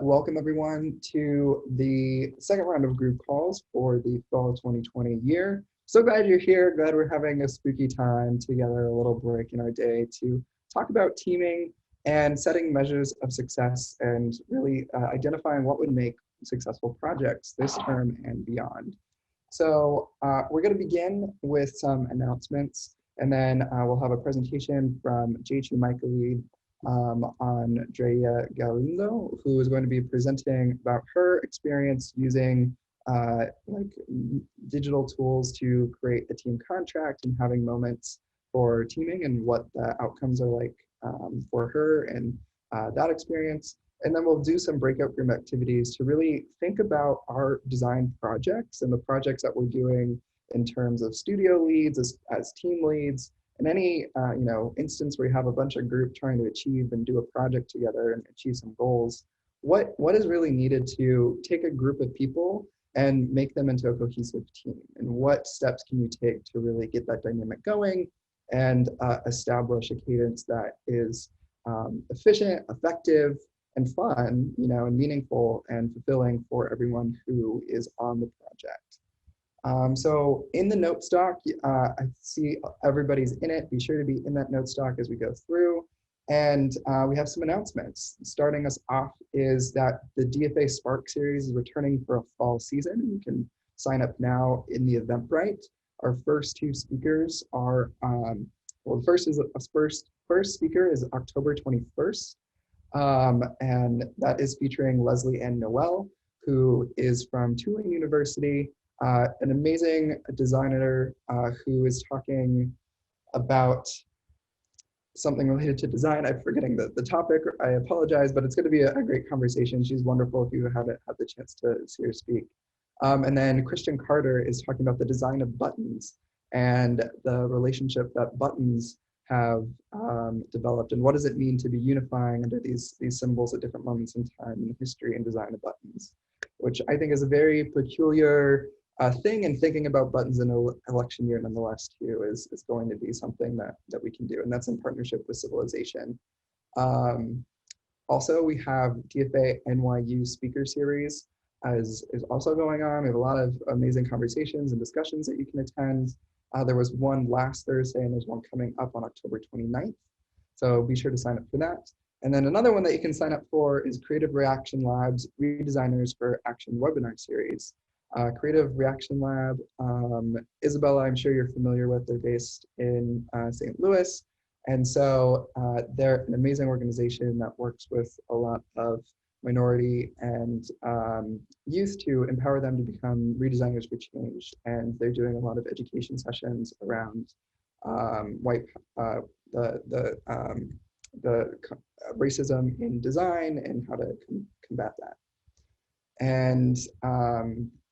Welcome everyone to the second round of group calls for the fall 2020 year. So glad you're here. Glad we're having a spooky time together, a little break in our day to talk about teaming and setting measures of success and really identifying what would make successful projects this term and beyond. So we're going to begin with some announcements, and then we'll have a presentation from J2 Michaeli Andrea Galindo, who is going to be presenting about her experience using digital tools to create a team contract and having moments for teaming and what the outcomes are like for her and that experience. And then we'll do some breakout room activities to really think about our design projects and the projects that we're doing in terms of studio leads as team leads, and any instance where you have a bunch of group trying to achieve and do a project together and achieve some goals. What is really needed to take a group of people and make them into a cohesive team? And what steps can you take to really get that dynamic going and establish a cadence that is efficient, effective, and fun, and meaningful and fulfilling for everyone who is on the project. So in the note stock, I see everybody's in it. Be sure to be in that note stock as we go through. And we have some announcements. Starting us off is that the Dfa Spark Series is returning for a fall season. You can sign up now in the Eventbrite. Our first two speakers are, the first speaker is October 21st. And that is featuring Leslie Ann Noel, who is from Tulane University, an amazing designer who is talking about something related to design. I'm forgetting the topic. I apologize, but it's going to be a great conversation. She's wonderful if you haven't had the chance to see her speak. And then Christian Carter is talking about the design of buttons and the relationship that buttons have developed, and what does it mean to be unifying under these symbols at different moments in time in the history and design of buttons, which I think is a very peculiar thing, and thinking about buttons in an election year nonetheless too is going to be something that we can do, and that's in partnership with Civilization. Also, we have Dfa Nyu Speaker Series is also going on. We have a lot of amazing conversations and discussions that you can attend. There was one last Thursday, and there's one coming up on October 29th. So be sure to sign up for that. And then another one that you can sign up for is Creative Reaction Lab's Redesigners for Action webinar series. Creative Reaction Lab, Isabella, I'm sure you're familiar with. They're based in St. Louis. And so they're an amazing organization that works with a lot of minority and youth to empower them to become redesigners for change. And they're doing a lot of education sessions around the racism in design and how to combat that. And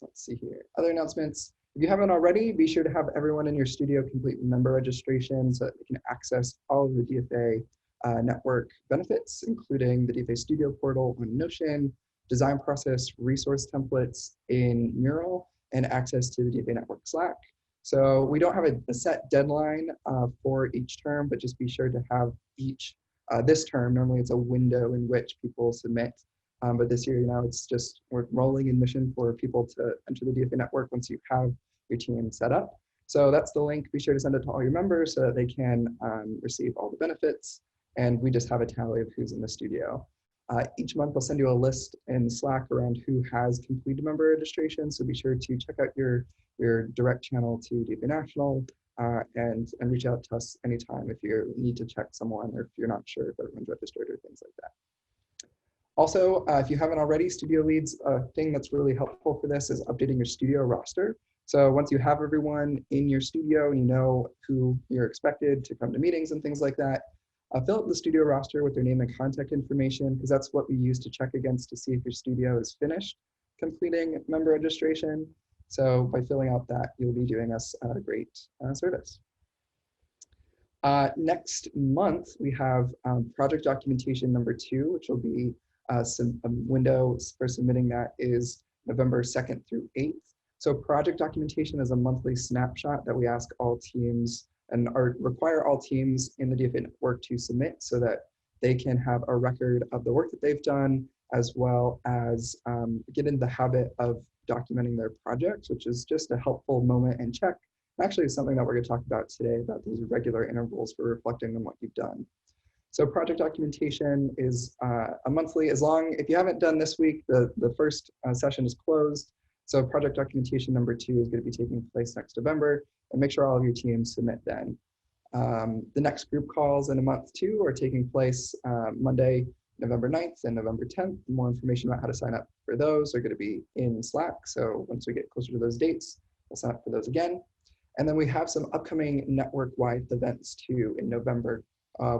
let's see here, other announcements. If you haven't already, be sure to have everyone in your studio complete member registration so that they can access all of the DFA network benefits, including the Dfa Studio portal on Notion, design process resource templates in Mural, and access to the Dfa Network Slack. So we don't have a set deadline for each term, but just be sure to have each, this term, normally it's a window in which people submit. But this year, it's just, we're rolling in mission for people to enter the Dfa network once you have your team set up. So that's the link. Be sure to send it to all your members so that they can receive all the benefits. And we just have a tally of who's in the studio. Each month, I'll send you a list in Slack around who has completed member registration. So be sure to check out your direct channel to Dfa National and reach out to us anytime if you need to check someone or if you're not sure if everyone's registered or things like that. Also, if you haven't already, Studio Leads, a thing that's really helpful for this is updating your studio roster. So once you have everyone in your studio and you know who you're expected to come to meetings and things like that, fill out the studio roster with their name and contact information, because that's what we use to check against to see if your studio is finished completing member registration. So by filling out that, you'll be doing us a great service. Next month, we have project documentation number 2, which will be a window for submitting that is November 2nd through 8th. So project documentation is a monthly snapshot that we ask all teams and require all teams in the Dfa network to submit so that they can have a record of the work that they've done as well as get in the habit of documenting their projects, which is just a helpful moment and check. Actually, it's something that we're going to talk about today, about these regular intervals for reflecting on what you've done. So project documentation is a monthly, if you haven't done this week, the first session is closed. So project documentation number 2 is going to be taking place next November, and make sure all of your teams submit then. The next group calls in a month 2 are taking place Monday, November 9th and November 10th. More information about how to sign up for those are going to be in Slack. So once we get closer to those dates, we'll sign up for those again. And then we have some upcoming network-wide events too in November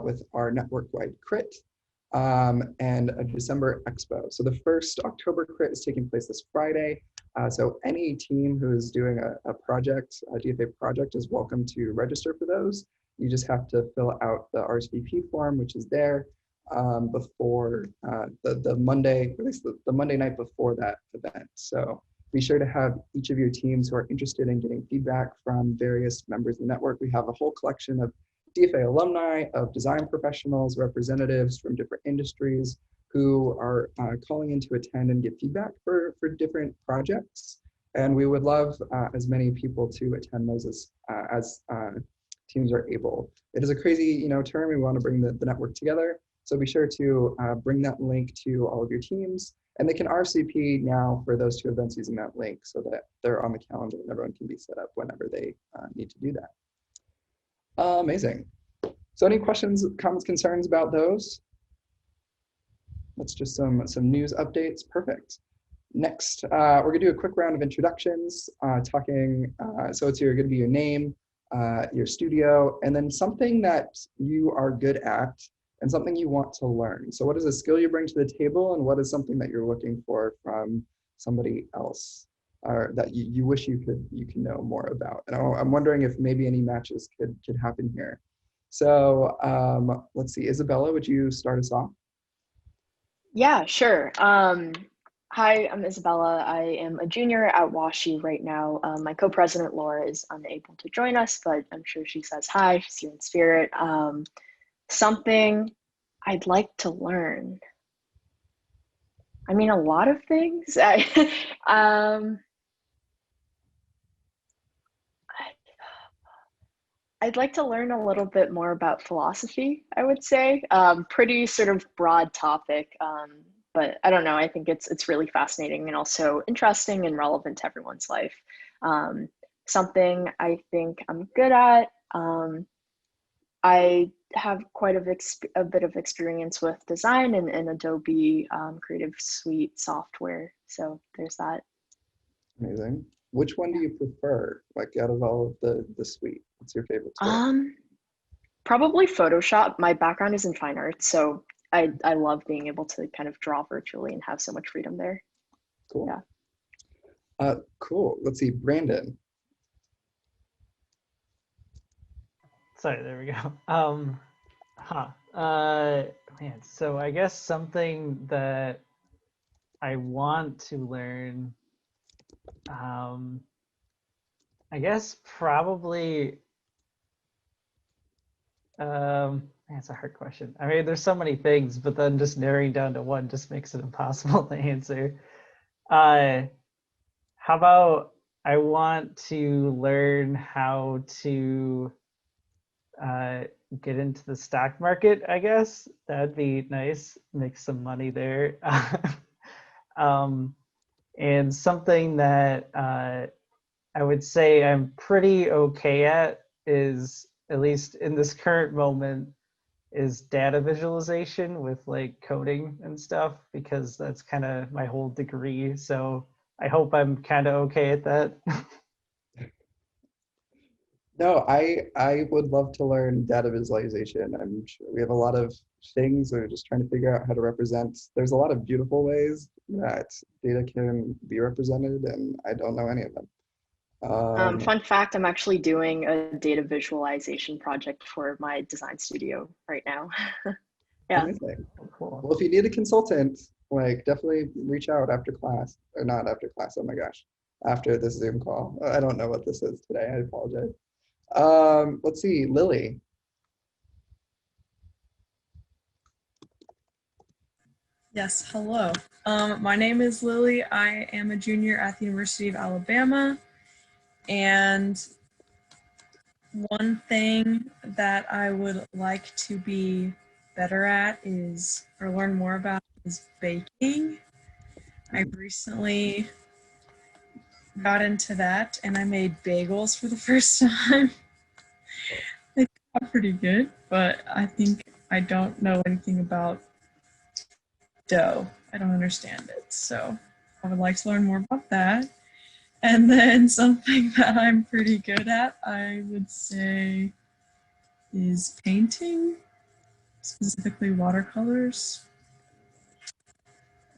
with our network-wide crit and a December expo. So the first October crit is taking place this Friday. So any team who is doing a project, a DFA project, is welcome to register for those. You just have to fill out the RSVP form, which is there before the Monday, at least the Monday night before that event. So be sure to have each of your teams who are interested in getting feedback from various members of the network. We have a whole collection of DFA alumni, of design professionals, representatives from different industries who are calling in to attend and get feedback for different projects. And we would love as many people to attend those as teams are able. It is a crazy term. We want to bring the network together. So be sure to bring that link to all of your teams. And they can RSVP now for those 2 events using that link so that they're on the calendar and everyone can be set up whenever they need to do that. Amazing. So any questions, comments, concerns about those? That's just some news updates. Perfect. Next, we're gonna do a quick round of introductions, so it's gonna be your name, your studio, and then something that you are good at and something you want to learn. So what is a skill you bring to the table, and what is something that you're looking for from somebody else, or that you wish you can know more about? And I'm wondering if maybe any matches could happen here. So let's see, Isabella, would you start us off? Yeah, sure. Hi, I'm Isabella. I am a junior at WashU right now. My co-president Laura is unable to join us, but I'm sure she says hi. She's here in spirit. Something I'd like to learn. I mean, a lot of things. I'd like to learn a little bit more about philosophy, I would say. Pretty sort of broad topic, but I don't know. I think it's really fascinating and also interesting and relevant to everyone's life. Something I think I'm good at. I have quite a bit of experience with design and Adobe Creative Suite software. So there's that. Amazing. Which one do you prefer, like out of all of the suite? What's your favorite tool? Probably Photoshop. My background is in fine arts, so I love being able to kind of draw virtually and have so much freedom there. Cool. Yeah. Cool. Let's see, Brandon. Sorry, there we go. Man, so I guess something that I want to learn, I guess probably, it's a hard question. I mean, there's so many things, but then just narrowing down to one just makes it impossible to answer. How about I want to learn how to get into the stock market, I guess. That'd be nice, make some money there. And something that I would say I'm pretty okay at is, at least in this current moment, is data visualization with like coding and stuff, because that's kind of my whole degree. So I hope I'm kind of okay at that. No, I would love to learn data visualization. I'm sure we have a lot of things we're just trying to figure out how to represent. There's a lot of beautiful ways that data can be represented, and I don't know any of them. Fun fact, I'm actually doing a data visualization project for my design studio right now. Yeah. Amazing. Cool. Well, if you need a consultant, like definitely reach out after class, or not after class, oh my gosh, after this Zoom call. I don't know what this is today, I apologize. Let's see, Lily. Yes, hello. My name is Lily. I am a junior at the University of Alabama. And one thing that I would like to be better at is, or learn more about, is baking. I recently got into that and I made bagels for the first time. They got pretty good, but I think I don't know anything about dough. I don't understand it. So I would like to learn more about that. And then something that I'm pretty good at, I would say, is painting, specifically watercolors.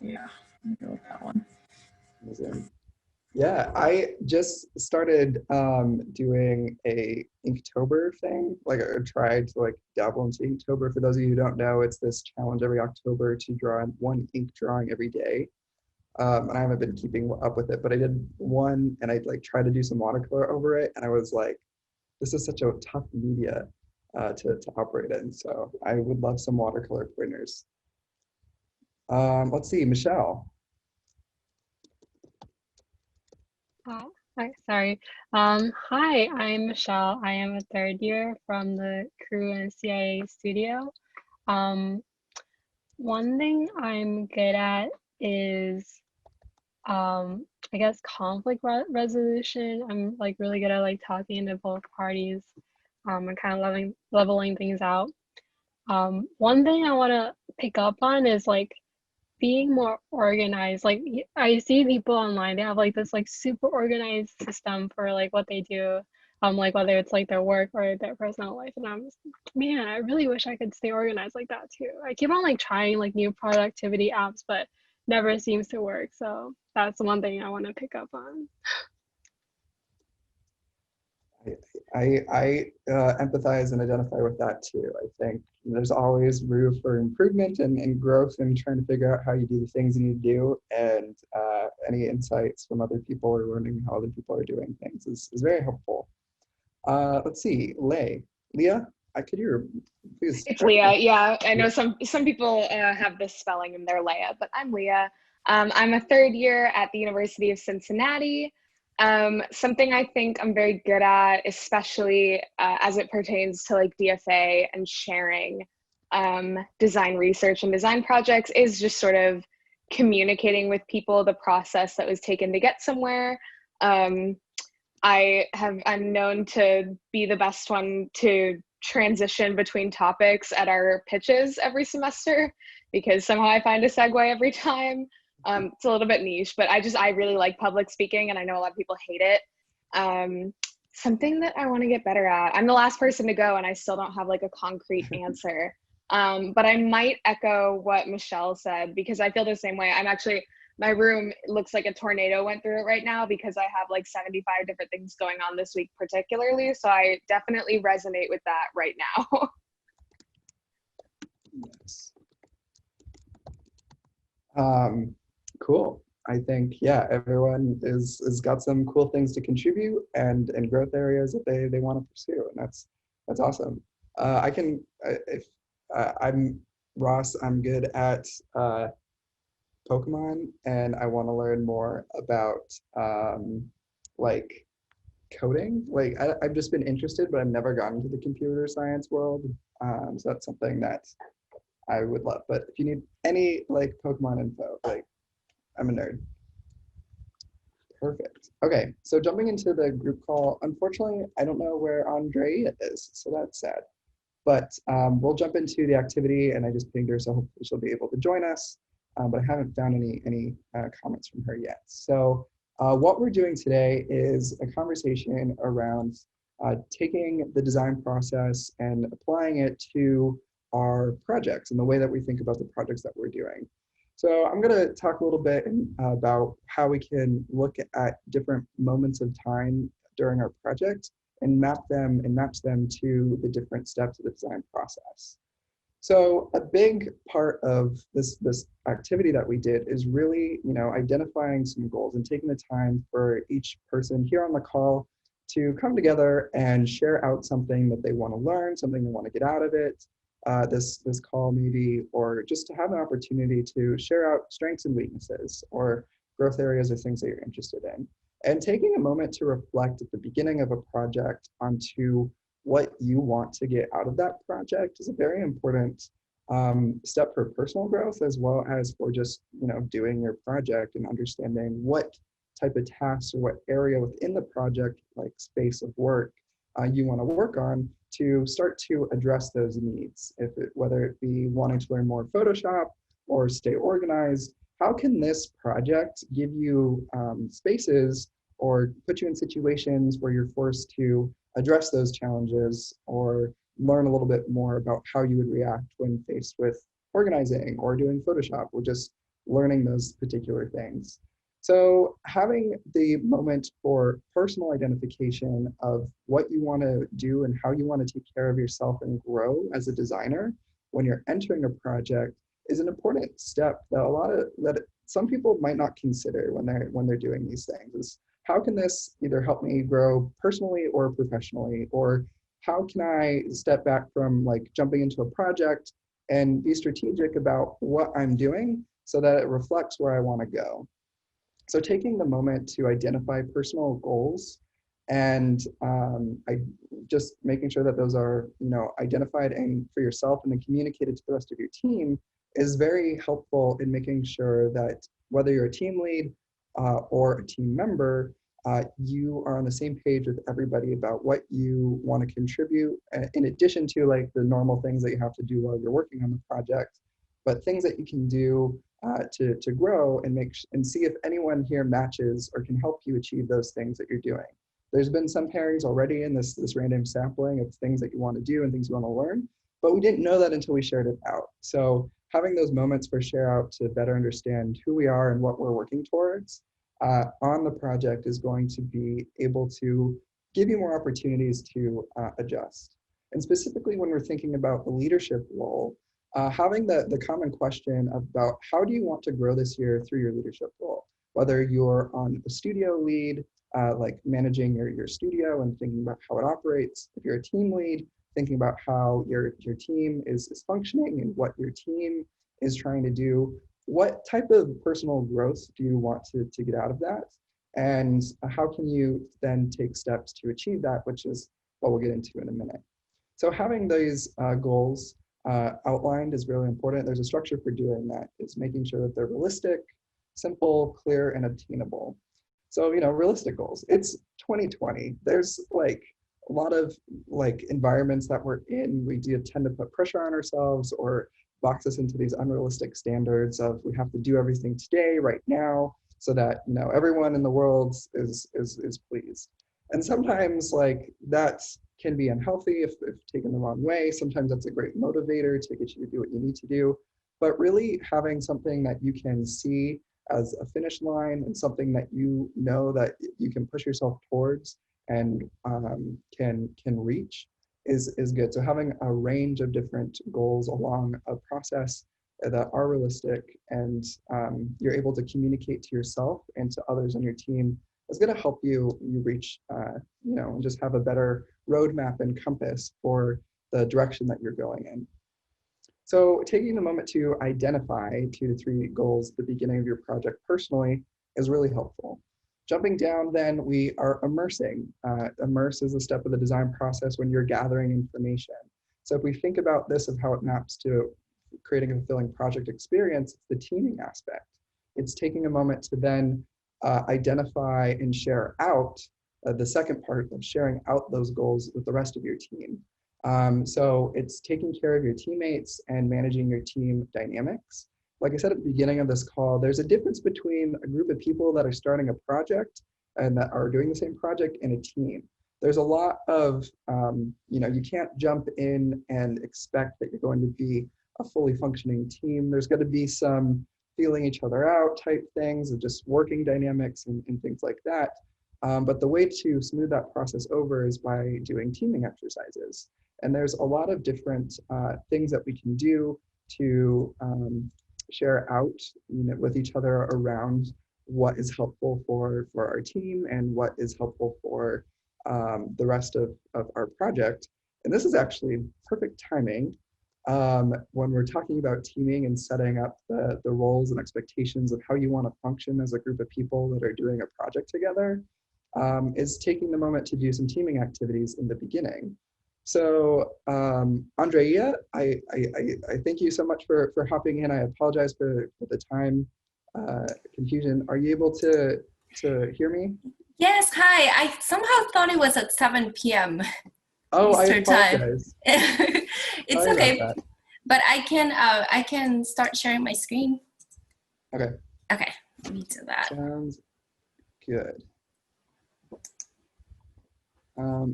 Yeah, I'm gonna go with that one. Amazing. Yeah, I just started doing a Inktober thing. Like I tried to like dabble into Inktober. For those of you who don't know, it's this challenge every October to draw one ink drawing every day. And I haven't been keeping up with it, but I did one and I like tried to do some watercolor over it. And I was like, this is such a tough media to operate in. So I would love some watercolor pointers. Let's see, Michelle. Hi, sorry. Hi, I'm Michelle. I am a third year from the crew and CIA studio. One thing I'm good at is, I guess, conflict resolution. I'm like really good at like talking to both parties, and kind of leveling things out. One thing I want to pick up on is like being more organized. Like I see people online, they have like this like super organized system for like what they do, like whether it's like their work or their personal life. And I'm just, man, I really wish I could stay organized like that too. I keep on like trying like new productivity apps, but never seems to work. So that's one thing I want to pick up on. I empathize and identify with that too. I think there's always room for improvement and growth and trying to figure out how you do the things you need to do. And any insights from other people or learning how other people are doing things is very helpful. Let's see, Leah, I could hear, please. It's Leah. Yeah, I know some people have this spelling in their Leah, but I'm Leah. I'm a third year at the University of Cincinnati. Something I think I'm very good at, especially as it pertains to like DFA and sharing design research and design projects, is just sort of communicating with people the process that was taken to get somewhere. I'm known to be the best one to transition between topics at our pitches every semester, because somehow I find a segue every time. It's a little bit niche, but I really like public speaking, and I know a lot of people hate it. Something that I want to get better at. I'm the last person to go, and I still don't have like a concrete answer. But I might echo what Michelle said, because I feel the same way. My room looks like a tornado went through it right now, because I have like 75 different things going on this week particularly. So I definitely resonate with that right now. Yes. Cool. I think, yeah, everyone is got some cool things to contribute and growth areas that they want to pursue, and that's awesome. I'm Ross. I'm good at Pokemon, and I want to learn more about like coding. Like I've just been interested, but I've never gotten into the computer science world. So that's something that I would love. But if you need any like Pokemon info, like I'm a nerd. Perfect. Okay, so jumping into the group call, unfortunately, I don't know where Andrea is, so that's sad. But we'll jump into the activity, and I just pinged her, so hopefully she'll be able to join us. But I haven't found any comments from her yet. So what we're doing today is a conversation around taking the design process and applying it to our projects and the way that we think about the projects that we're doing. So I'm going to talk a little bit about how we can look at different moments of time during our project and match them to the different steps of the design process. So a big part of this activity that we did is really, identifying some goals and taking the time for each person here on the call to come together and share out something that they want to learn, something they want to get out of it, this call maybe, or just to have an opportunity to share out strengths and weaknesses or growth areas or things that you're interested in. And taking a moment to reflect at the beginning of a project onto what you want to get out of that project is a very important step for personal growth, as well as for just doing your project and understanding what type of tasks or what area within the project, like space of work, you want to work on to start to address those needs. Whether it be wanting to learn more Photoshop or stay organized, how can this project give you spaces or put you in situations where you're forced to address those challenges or learn a little bit more about how you would react when faced with organizing or doing Photoshop or just learning those particular things. So having the moment for personal identification of what you want to do and how you want to take care of yourself and grow as a designer when you're entering a project is an important step that some people might not consider when they're doing these things. Is how can this either help me grow personally or professionally, or how can I step back from like jumping into a project and be strategic about what I'm doing so that it reflects where I want to go. So taking the moment to identify personal goals and just making sure that those are identified and for yourself and then communicated to the rest of your team is very helpful in making sure that whether you're a team lead or a team member, you are on the same page with everybody about what you want to contribute, in addition to like the normal things that you have to do while you're working on the project, but things that you can do to grow and see if anyone here matches or can help you achieve those things that you're doing. There's been some pairings already in this random sampling of things that you want to do and things you want to learn, but we didn't know that until we shared it out. So having those moments for share out to better understand who we are and what we're working towards on the project is going to be able to give you more opportunities to adjust. And specifically when we're thinking about the leadership role, having the common question about how do you want to grow this year through your leadership role, whether you're on a studio lead, like managing your studio and thinking about how it operates. If you're a team lead, thinking about how your team is functioning and what your team is trying to do. What type of personal growth do you want to get out of that? And how can you then take steps to achieve that, which is what we'll get into in a minute. So having these goals outlined is really important. There's a structure for doing that. It's making sure that they're realistic, simple, clear, and obtainable. So, realistic goals. It's 2020. There's like a lot of like environments that we're in. We do tend to put pressure on ourselves or box us into these unrealistic standards of we have to do everything today, right now, so that everyone in the world is pleased. And sometimes like that can be unhealthy if taken the wrong way. Sometimes that's a great motivator to get you to do what you need to do. But really having something that you can see as a finish line and something that that you can push yourself towards and can reach is good. So having a range of different goals along a process that are realistic and you're able to communicate to yourself and to others on your team is going to help you reach, and just have a better roadmap and compass for the direction that you're going in. So taking the moment to identify 2 to 3 goals at the beginning of your project personally is really helpful. Jumping down, then we are immersing. Immerse is a step of the design process when you're gathering information. So if we think about this of how it maps to creating a fulfilling project experience, it's the teaming aspect. It's taking a moment to then identify and share out the second part of sharing out those goals with the rest of your team. So it's taking care of your teammates and managing your team dynamics. Like I said at the beginning of this call, there's a difference between a group of people that are starting a project and that are doing the same project and a team. There's a lot of, you can't jump in and expect that you're going to be a fully functioning team. There's going to be some feeling each other out type things of just working dynamics and things like that. But the way to smooth that process over is by doing teaming exercises. And there's a lot of different things that we can do to share out with each other around what is helpful for our team and what is helpful for the rest of our project. And this is actually perfect timing when we're talking about teaming and setting up the roles and expectations of how you want to function as a group of people that are doing a project together, is taking the moment to do some teaming activities in the beginning. So Andrea, I thank you so much for hopping in. I apologize for the time confusion. Are you able to hear me? Yes, hi. I somehow thought it was at 7 p.m. Oh, Eastern I apologize. Time. It's Sorry okay, about that. but I can start sharing my screen. Okay. Okay, let me do that. Sounds good.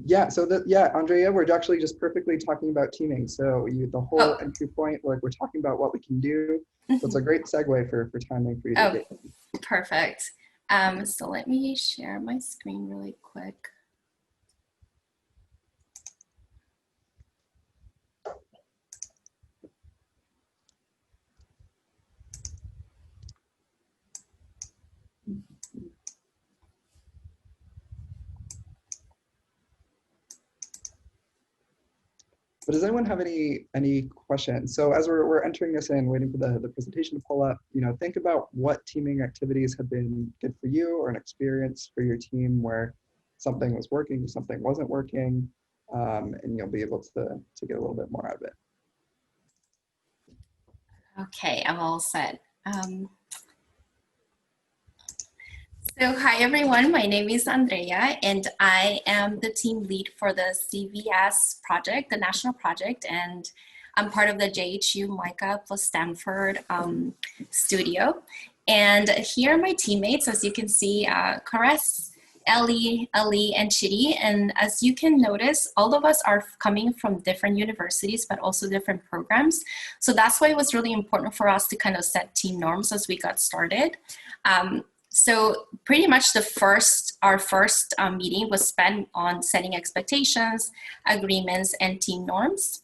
Yeah, so Andrea, we're actually just perfectly talking about teaming. So the whole entry point, like we're talking about what we can do. So it's a great segue for timing for you to get. Perfect. So let me share my screen really quick. But does anyone have any questions? So as we're entering this in, waiting for the presentation to pull up, think about what teaming activities have been good for you, or an experience for your team where something was working, something wasn't working, and you'll be able to get a little bit more out of it. Okay, I'm all set. So hi everyone, my name is Andrea and I am the team lead for the CVS project, the national project, and I'm part of the JHU MICA plus Stanford studio. And here are my teammates, as you can see, Caress, Ellie, Ali, and Chidi. And as you can notice, all of us are coming from different universities, but also different programs. So that's why it was really important for us to kind of set team norms as we got started. So pretty much our first meeting was spent on setting expectations, agreements, and team norms.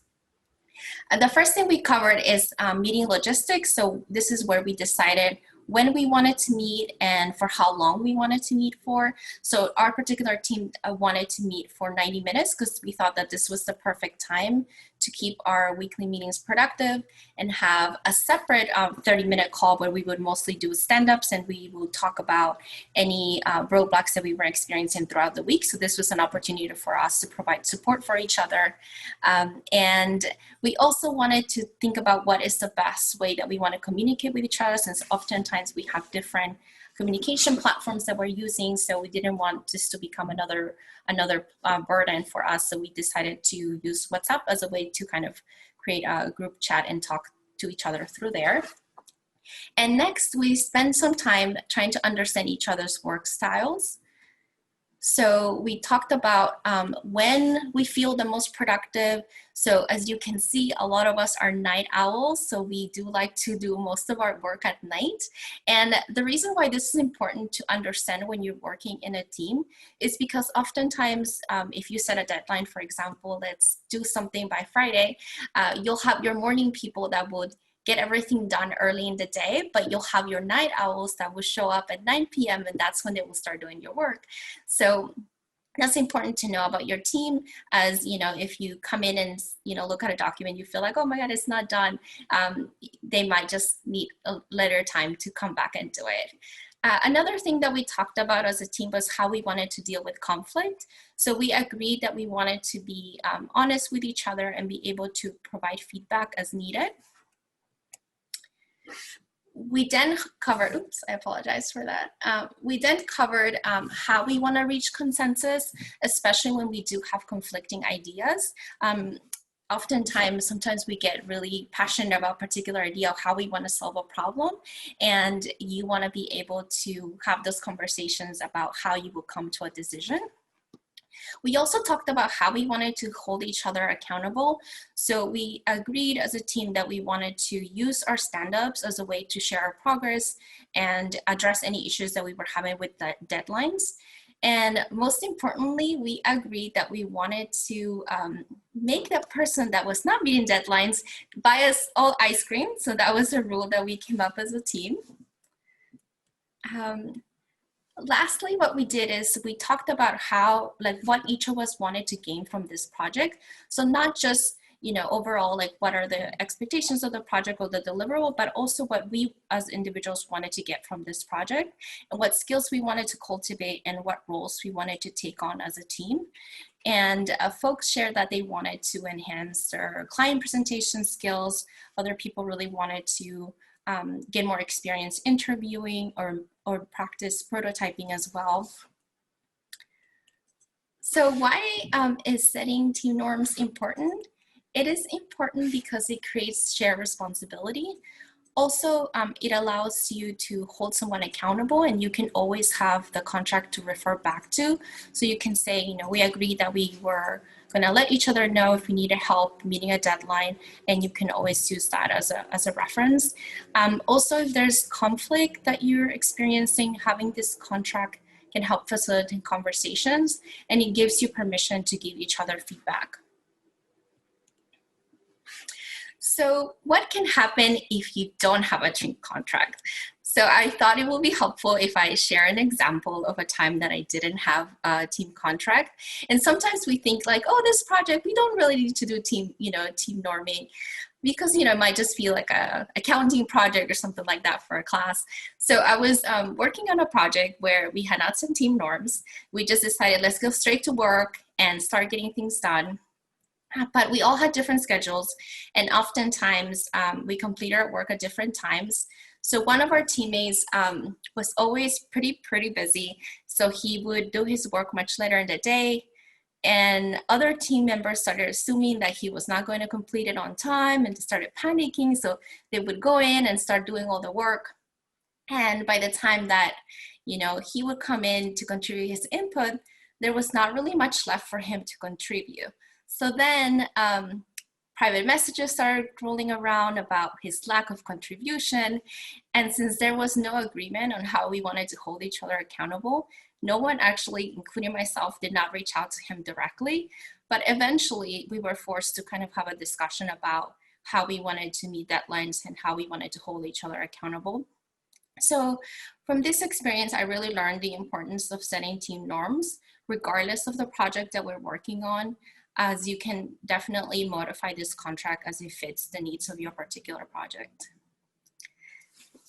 And the first thing we covered is meeting logistics. So this is where we decided when we wanted to meet and for how long we wanted to meet for. So our particular team wanted to meet for 90 minutes because we thought that this was the perfect time to keep our weekly meetings productive and have a separate 30-minute call where we would mostly do stand-ups and we would talk about any roadblocks that we were experiencing throughout the week. So this was an opportunity for us to provide support for each other. And we also wanted to think about what is the best way that we want to communicate with each other, since oftentimes we have different communication platforms that we're using. So we didn't want this to become another burden for us. So we decided to use WhatsApp as a way to kind of create a group chat and talk to each other through there. And next, we spend some time trying to understand each other's work styles. So we talked about when we feel the most productive. So as you can see, a lot of us are night owls. So we do like to do most of our work at night. And the reason why this is important to understand when you're working in a team is because oftentimes if you set a deadline, for example, let's do something by Friday, you'll have your morning people that would get everything done early in the day, but you'll have your night owls that will show up at 9 p.m. and that's when they will start doing your work. So that's important to know about your team, as if you come in and look at a document, you feel like, oh my God, it's not done. They might just need a later time to come back and do it. Another thing that we talked about as a team was how we wanted to deal with conflict. So we agreed that we wanted to be honest with each other and be able to provide feedback as needed. We then covered, oops, I apologize for that. We then covered how we want to reach consensus, especially when we do have conflicting ideas. Sometimes we get really passionate about a particular idea of how we want to solve a problem, and you want to be able to have those conversations about how you will come to a decision. We also talked about how we wanted to hold each other accountable. So we agreed as a team that we wanted to use our stand-ups as a way to share our progress and address any issues that we were having with the deadlines. And most importantly, we agreed that we wanted to make that person that was not meeting deadlines buy us all ice cream. So that was a rule that we came up as a team. Lastly, what we did is we talked about what each of us wanted to gain from this project. So not just, overall, like what are the expectations of the project or the deliverable, but also what we as individuals wanted to get from this project and what skills we wanted to cultivate and what roles we wanted to take on as a team. And folks shared that they wanted to enhance their client presentation skills. Other people really wanted to get more experience interviewing or practice prototyping as well. So why is setting team norms important? It is important because it creates shared responsibility. Also, it allows you to hold someone accountable, and you can always have the contract to refer back to. So you can say, we agreed that we were going to let each other know if we needed help meeting a deadline, and you can always use that as a reference. Also, if there's conflict that you're experiencing, having this contract can help facilitate conversations, and it gives you permission to give each other feedback. So what can happen if you don't have a team contract? So I thought it would be helpful if I share an example of a time that I didn't have a team contract. And sometimes we think like, oh, this project, we don't really need to do team norming, because it might just be like a accounting project or something like that for a class. So I was working on a project where we had not some team norms. We just decided, let's go straight to work and start getting things done. But we all had different schedules, and oftentimes we completed our work at different times. So one of our teammates was always pretty busy. So he would do his work much later in the day, and other team members started assuming that he was not going to complete it on time and started panicking. So they would go in and start doing all the work. And by the time that, he would come in to contribute his input, there was not really much left for him to contribute. So then private messages started rolling around about his lack of contribution. And since there was no agreement on how we wanted to hold each other accountable, no one actually, including myself, did not reach out to him directly. But eventually we were forced to kind of have a discussion about how we wanted to meet deadlines and how we wanted to hold each other accountable. So from this experience, I really learned the importance of setting team norms, regardless of the project that we're working on, as you can definitely modify this contract as it fits the needs of your particular project.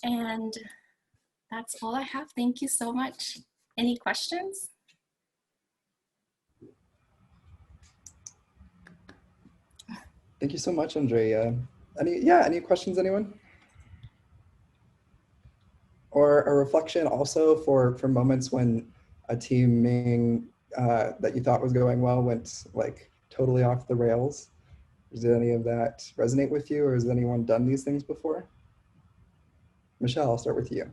And that's all I have. Thank you so much. Any questions? Thank you so much, Andrea. Any questions, anyone? Or a reflection also for moments when a teaming that you thought was going well went like totally off the rails. Does any of that resonate with you, or has anyone done these things before? Michelle, I'll start with you.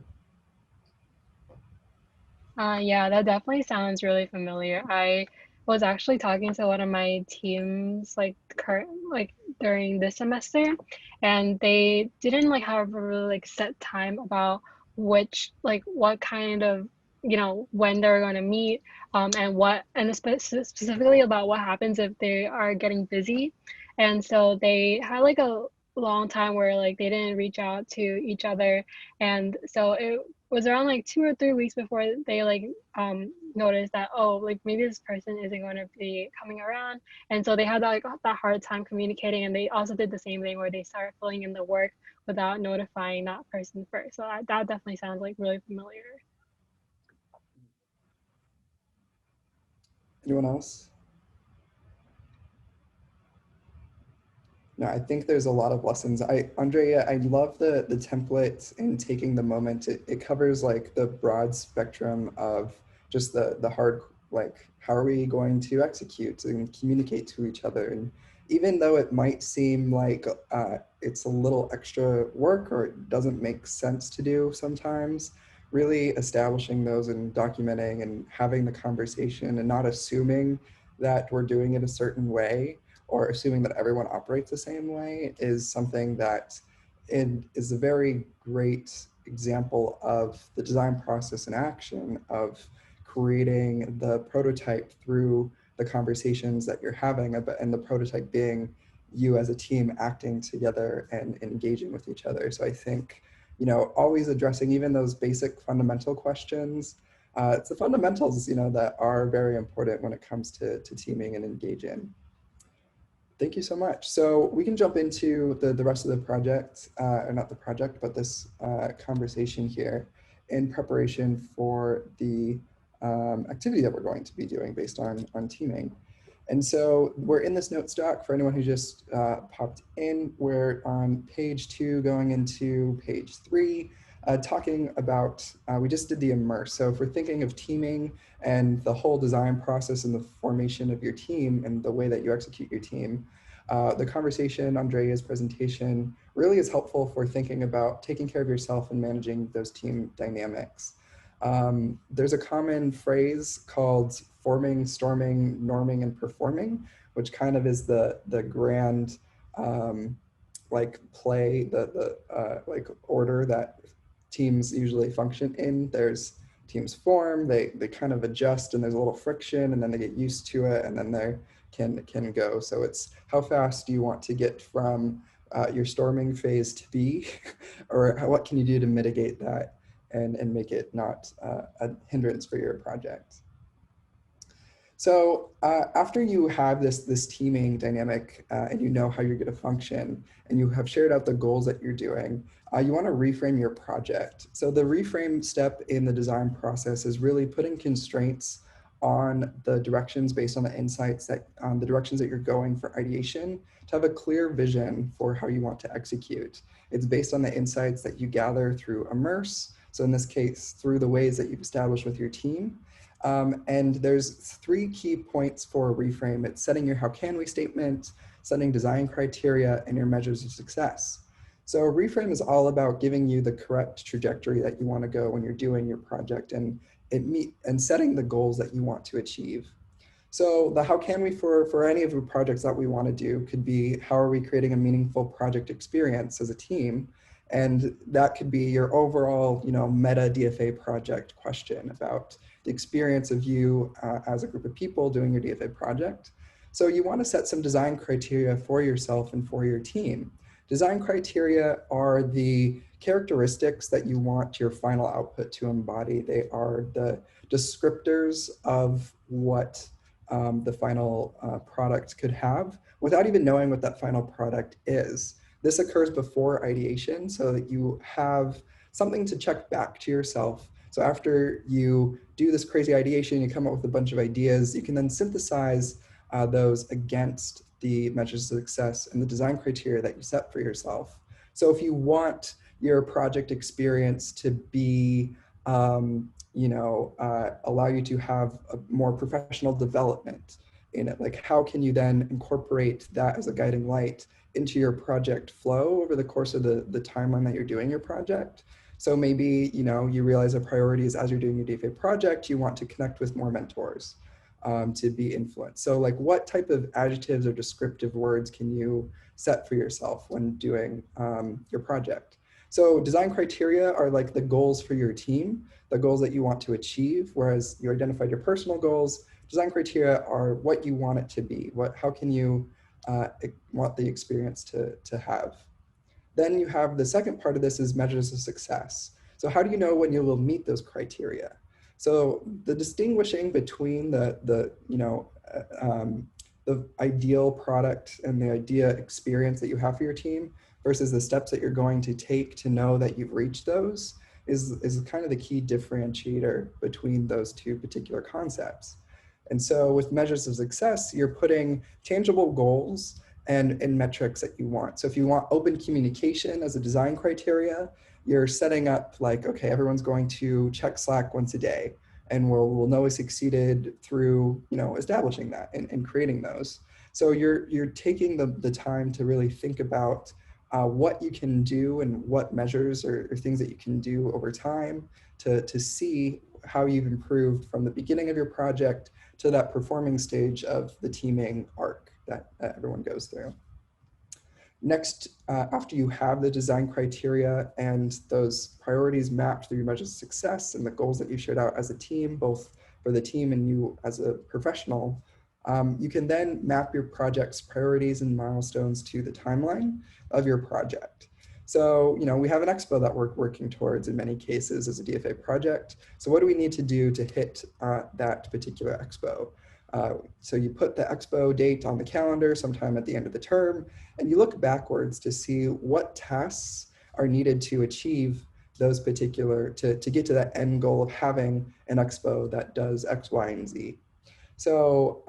Yeah, that definitely sounds really familiar. I was actually talking to one of my teams during this semester, and they didn't have a really set time about what kind of when they're going to meet, and specifically about what happens if they are getting busy. And so they had a long time where they didn't reach out to each other, and so it was around 2 or 3 weeks before they noticed that, oh, maybe this person isn't going to be coming around. And so they had that hard time communicating, and they also did the same thing where they started filling in the work without notifying that person first. So that definitely sounds really familiar. Anyone else? No, I think there's a lot of lessons. Andrea, I love the template and taking the moment. It covers the broad spectrum of just the hard, how are we going to execute and communicate to each other? And even though it might seem like it's a little extra work or it doesn't make sense to do sometimes, really establishing those and documenting and having the conversation and not assuming that we're doing it a certain way or assuming that everyone operates the same way is something that is a very great example of the design process in action, of creating the prototype through the conversations that you're having, and the prototype being you as a team acting together and engaging with each other. So I think, always addressing even those basic fundamental questions. It's the fundamentals, that are very important when it comes to teaming and engaging. Thank you so much. So we can jump into the rest of the project, or not the project, but this conversation here in preparation for the activity that we're going to be doing based on teaming. And so we're in this notes doc for anyone who just popped in. We're on page 2 going into page 3, talking about, we just did the immerse. So if we're thinking of teaming and the whole design process and the formation of your team and the way that you execute your team, the conversation, Andrea's presentation, really is helpful for thinking about taking care of yourself and managing those team dynamics. There's a common phrase called forming, storming, norming, and performing, which kind of is the grand like play, like order that teams usually function in. There's teams form, they kind of adjust, and there's a little friction, and then they get used to it, and then they can go. So it's how fast do you want to get from your storming phase to B, or what can you do to mitigate that and make it not a hindrance for your project. So after you have this teaming dynamic and you know how you're going to function and you have shared out the goals that you're doing, you want to reframe your project. So the reframe step in the design process is really putting constraints on the directions based on the insights that the directions that you're going for ideation to have a clear vision for how you want to execute. It's based on the insights that you gather through immerse. So in this case, through the ways that you've established with your team. And there's 3 key points for reframe. It's setting your how can we statement, setting design criteria, and your measures of success. So reframe is all about giving you the correct trajectory that you want to go when you're doing your project and setting the goals that you want to achieve. So the how can we for any of the projects that we want to do could be how are we creating a meaningful project experience as a team? And that could be your overall, meta DFA project question about the experience of you as a group of people doing your DFA project. So you want to set some design criteria for yourself and for your team. Design criteria are the characteristics that you want your final output to embody. They are the descriptors of what the final product could have without even knowing what that final product is. This occurs before ideation so that you have something to check back to yourself. So after you do this crazy ideation, you come up with a bunch of ideas, you can then synthesize those against the measures of success and the design criteria that you set for yourself. So if you want your project experience to be, allow you to have a more professional development in it, like how can you then incorporate that as a guiding light into your project flow over the course of the timeline that you're doing your project. So maybe, you realize a priority is as you're doing your DFA project, you want to connect with more mentors to be influenced. So like what type of adjectives or descriptive words can you set for yourself when doing your project? So design criteria are like the goals for your team, the goals that you want to achieve, whereas you identified your personal goals. Design criteria are what you want it to be. How can you want the experience to have? Then you have the second part of this is measures of success. So how do you know when you will meet those criteria? So the distinguishing between the ideal product and the idea experience that you have for your team versus the steps that you're going to take to know that you've reached those is kind of the key differentiator between those two particular concepts. And so with measures of success, you're putting tangible goals and metrics that you want. So if you want open communication as a design criteria, you're setting up like, okay, everyone's going to check Slack once a day, and we'll know we succeeded through establishing that and creating those. So you're taking the time to really think about what you can do and what measures or things that you can do over time to see how you've improved from the beginning of your project to that performing stage of the teaming arc that everyone goes through. Next, after you have the design criteria and those priorities mapped through your measures of success and the goals that you shared out as a team, both for the team and you as a professional, you can then map your project's priorities and milestones to the timeline of your project. So, we have an expo that we're working towards in many cases as a DFA project. So what do we need to do to hit that particular expo? So you put the expo date on the calendar sometime at the end of the term, and you look backwards to see what tasks are needed to achieve those particular, to get to that end goal of having an expo that does X, Y, and Z. So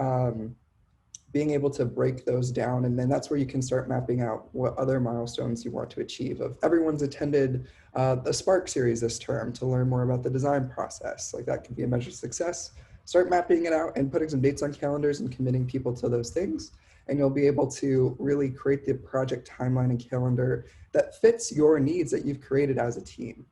being able to break those down, and then that's where you can start mapping out what other milestones you want to achieve. If everyone's attended the Spark series this term to learn more about the design process, like that could be a measure of success. Start mapping it out and putting some dates on calendars and committing people to those things. And you'll be able to really create the project timeline and calendar that fits your needs that you've created as a team.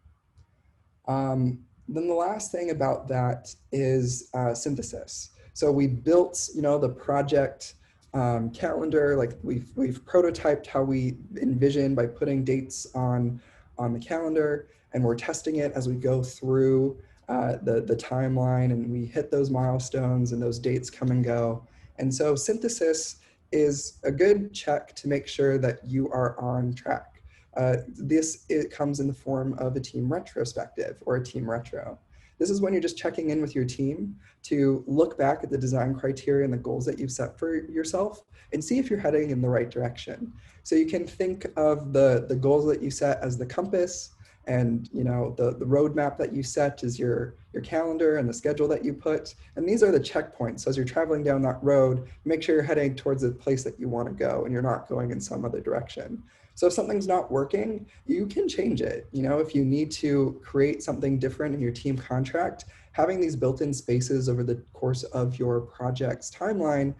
Then the last thing about that is synthesis. So we built, the project calendar, like we've prototyped how we envision by putting dates on the calendar, and we're testing it as we go through the timeline, and we hit those milestones and those dates come and go. And so synthesis is a good check to make sure that you are on track. It comes in the form of a team retrospective or a team retro. This is when you're just checking in with your team to look back at the design criteria and the goals that you've set for yourself and see if you're heading in the right direction. So you can think of the goals that you set as the compass, and the roadmap that you set is your calendar and the schedule that you put. And these are the checkpoints. So as you're traveling down that road, make sure you're heading towards the place that you want to go and you're not going in some other direction. So if something's not working, you can change it. If you need to create something different in your team contract, having these built-in spaces over the course of your project's timeline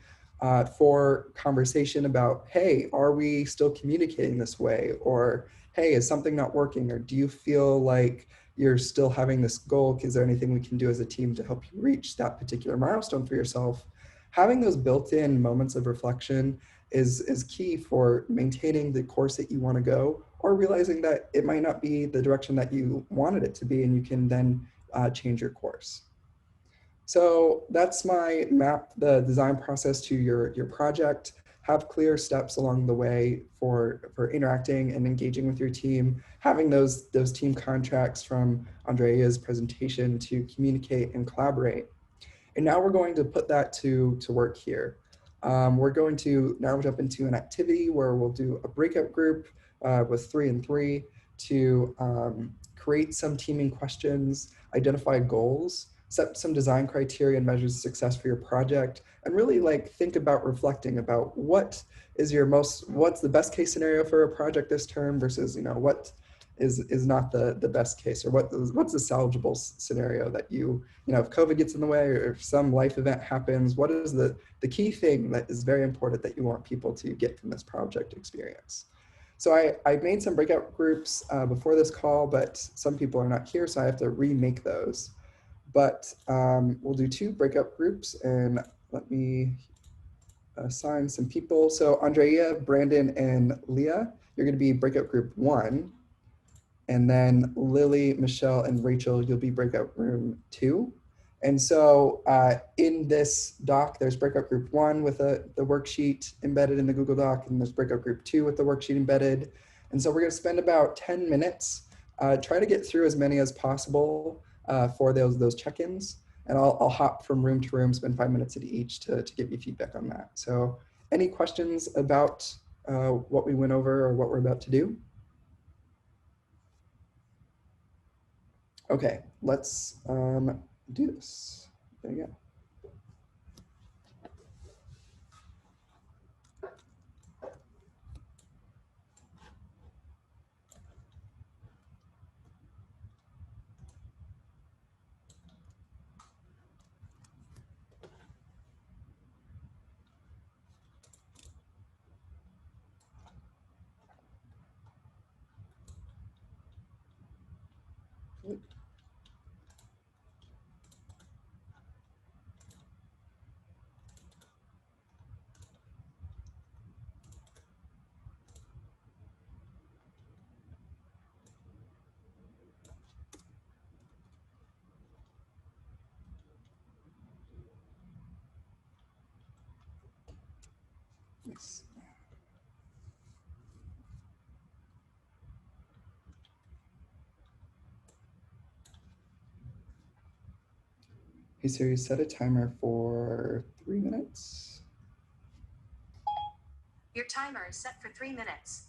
for conversation about, hey, are we still communicating this way? Or, hey, is something not working? Or do you feel like you're still having this goal? Is there anything we can do as a team to help you reach that particular milestone for yourself? Having those built-in moments of reflection is key for maintaining the course that you want to go, or realizing that it might not be the direction that you wanted it to be, and you can then change your course. So that's my map the design process to your project. Have clear steps along the way for interacting and engaging with your team, having those team contracts from Andrea's presentation to communicate and collaborate. And now we're going to put that to work here. We're going to now jump into an activity where we'll do a breakout group with 3 and 3 to create some teaming questions, identify goals, set some design criteria and measures of success for your project, and really think about reflecting about what's the best case scenario for a project this term versus what is not the best case, or what's the salvageable scenario that if COVID gets in the way or if some life event happens, what is the key thing that is very important that you want people to get from this project experience. So I made some breakout groups before this call, but some people are not here, so I have to remake those. But we'll do 2 breakout groups, and let me assign some people. So Andrea, Brandon, and Leah, you're going to be breakout group 1. And then Lily, Michelle, and Rachel, you'll be breakout room 2. And so in this doc, there's breakout group 1 with the worksheet embedded in the Google Doc, and there's breakout group 2 with the worksheet embedded. And so we're going to spend about 10 minutes, try to get through as many as possible for those check-ins. And I'll hop from room to room, spend 5 minutes at each to give you feedback on that. So any questions about what we went over or what we're about to do? Okay, let's do this. There you go. Yes. Hey Siri, set a timer for 3 minutes. Your timer is set for 3 minutes.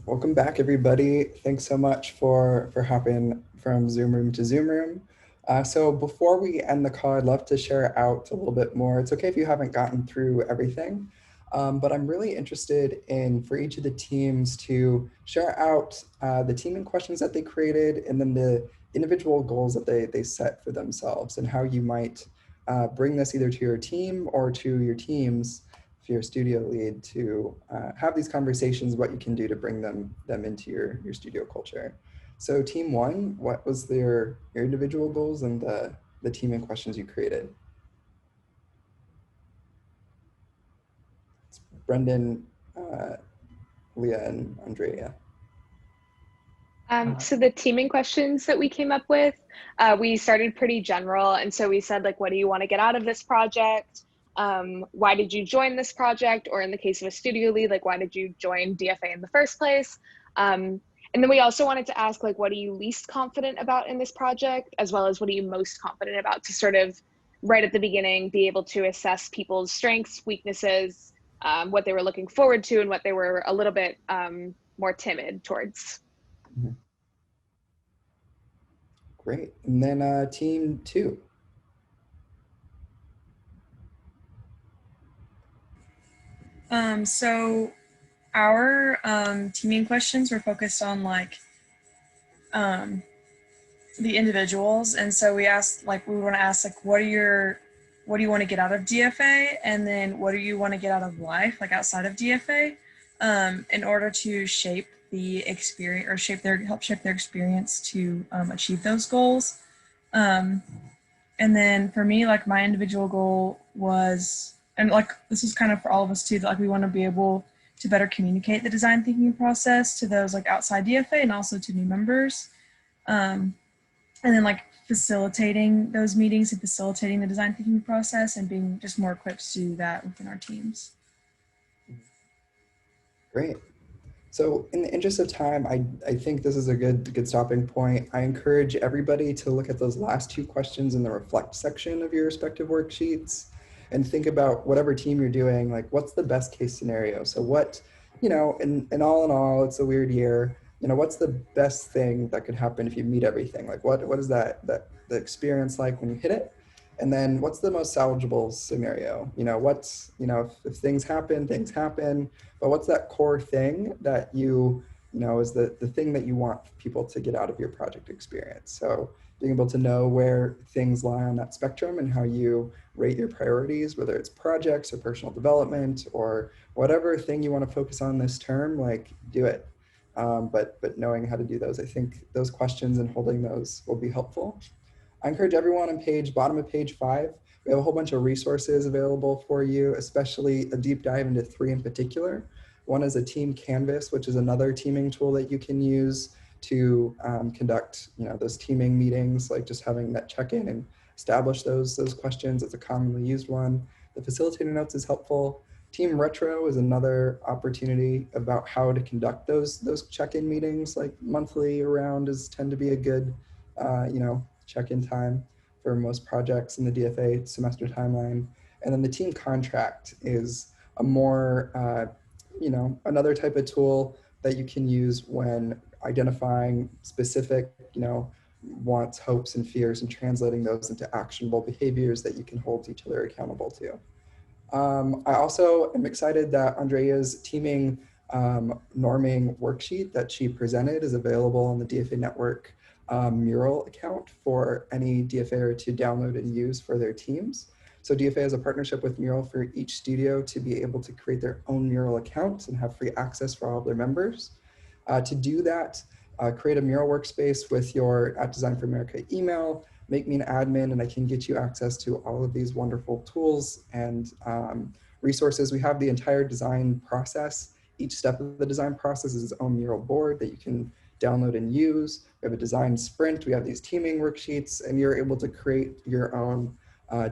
Welcome back, everybody. Thanks so much for hopping from Zoom room to Zoom room. So before we end the call, I'd love to share out a little bit more. It's okay if you haven't gotten through everything, but I'm really interested in for each of the teams to share out the teaming questions that they created and then the individual goals that they set for themselves and how you might bring this either to your team or to your teams if you're a studio lead to have these conversations, what you can do to bring them into your studio culture. So team one, what was your individual goals and the teaming questions you created? It's Brendan, Leah, and Andrea. So the teaming questions that we came up with, we started pretty general. And so we said, like, what do you want to get out of this project? Why did you join this project? Or in the case of a studio lead, like, why did you join DFA in the first place? And then we also wanted to ask, like, what are you least confident about in this project, as well as what are you most confident about, to sort of right at the beginning be able to assess people's strengths, weaknesses, what they were looking forward to, and what they were a little bit more timid towards. Mm-hmm. Great. And then team two. So our teaming questions were focused on like the individuals, and so we asked, like, we want to ask, like, what do you want to get out of DFA, and then what do you want to get out of life, like outside of DFA, in order to shape the experience or help shape their experience to achieve those goals. And then for me, like, my individual goal was, and like this is kind of for all of us too, that like we want to be able to better communicate the design thinking process to those like outside DFA and also to new members. And then like facilitating those meetings and facilitating the design thinking process and being just more equipped to do that within our teams. Great. So in the interest of time, I think this is a good stopping point. I encourage everybody to look at those last two questions in the reflect section of your respective worksheets and think about whatever team you're doing, like what's the best case scenario? So what, in all, it's a weird year. What's the best thing that could happen if you meet everything? Like what is the experience like when you hit it? And then what's the most salvageable scenario? What's, if things happen, but what's that core thing that is the thing that you want people to get out of your project experience? So being able to know where things lie on that spectrum and how you rate your priorities, whether it's projects or personal development or whatever thing you want to focus on this term, like do it. But knowing how to do those, I think those questions and holding those will be helpful. I encourage everyone on bottom of page 5. We have a whole bunch of resources available for you, especially a deep dive into 3 in particular. One is a team canvas, which is another teaming tool that you can use to conduct, those teaming meetings, like just having that check-in and establish those questions. It's a commonly used one. The facilitator notes is helpful. Team retro is another opportunity about how to conduct those check-in meetings, like monthly around tend to be a good, check-in time for most projects in the DFA semester timeline. And then the team contract is a more, another type of tool that you can use when identifying specific, wants, hopes, and fears and translating those into actionable behaviors that you can hold each other accountable to. I also am excited that Andrea's teaming norming worksheet that she presented is available on the DFA Network Mural account for any DFA to download and use for their teams. So DFA has a partnership with Mural for each studio to be able to create their own Mural accounts and have free access for all of their members. To do that, create a Mural workspace with your @Design for America email, make me an admin, and I can get you access to all of these wonderful tools and resources. We have the entire design process. Each step of the design process is its own Mural board that you can download and use. We have a design sprint. We have these teaming worksheets, and you're able to create your own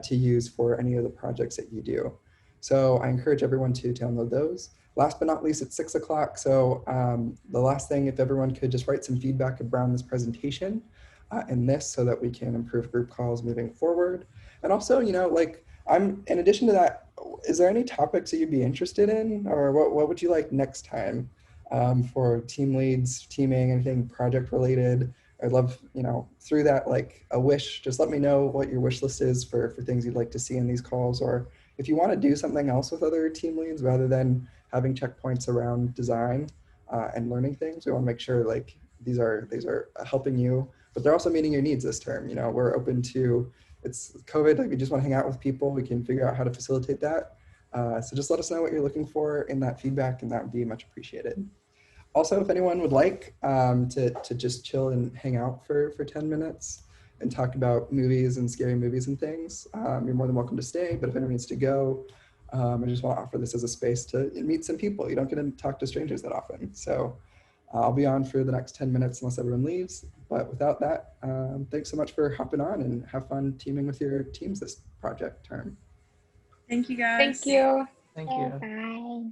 to use for any of the projects that you do. So I encourage everyone to download those. Last but not least, it's 6 o'clock. So the last thing, if everyone could just write some feedback around this presentation and this so that we can improve group calls moving forward. And also, in addition to that, is there any topics that you'd be interested in, or what would you like next time for team leads, teaming, anything project related? I'd love, through that, like a wish, just let me know what your wish list is for things you'd like to see in these calls, or if you want to do something else with other team leads rather than having checkpoints around design and learning things. We want to make sure like these are helping you, but they're also meeting your needs this term. We're open to, it's COVID, like we just want to hang out with people. We can figure out how to facilitate that. So just let us know what you're looking for in that feedback, and that would be much appreciated. Also, if anyone would like to just chill and hang out for 10 minutes and talk about movies and scary movies and things, you're more than welcome to stay. But if anyone needs to go, I just want to offer this as a space to meet some people. You don't get to talk to strangers that often. So I'll be on for the next 10 minutes unless everyone leaves. But without that, thanks so much for hopping on, and have fun teaming with your teams this project term. Thank you, guys. Thank you. Thank you. Bye.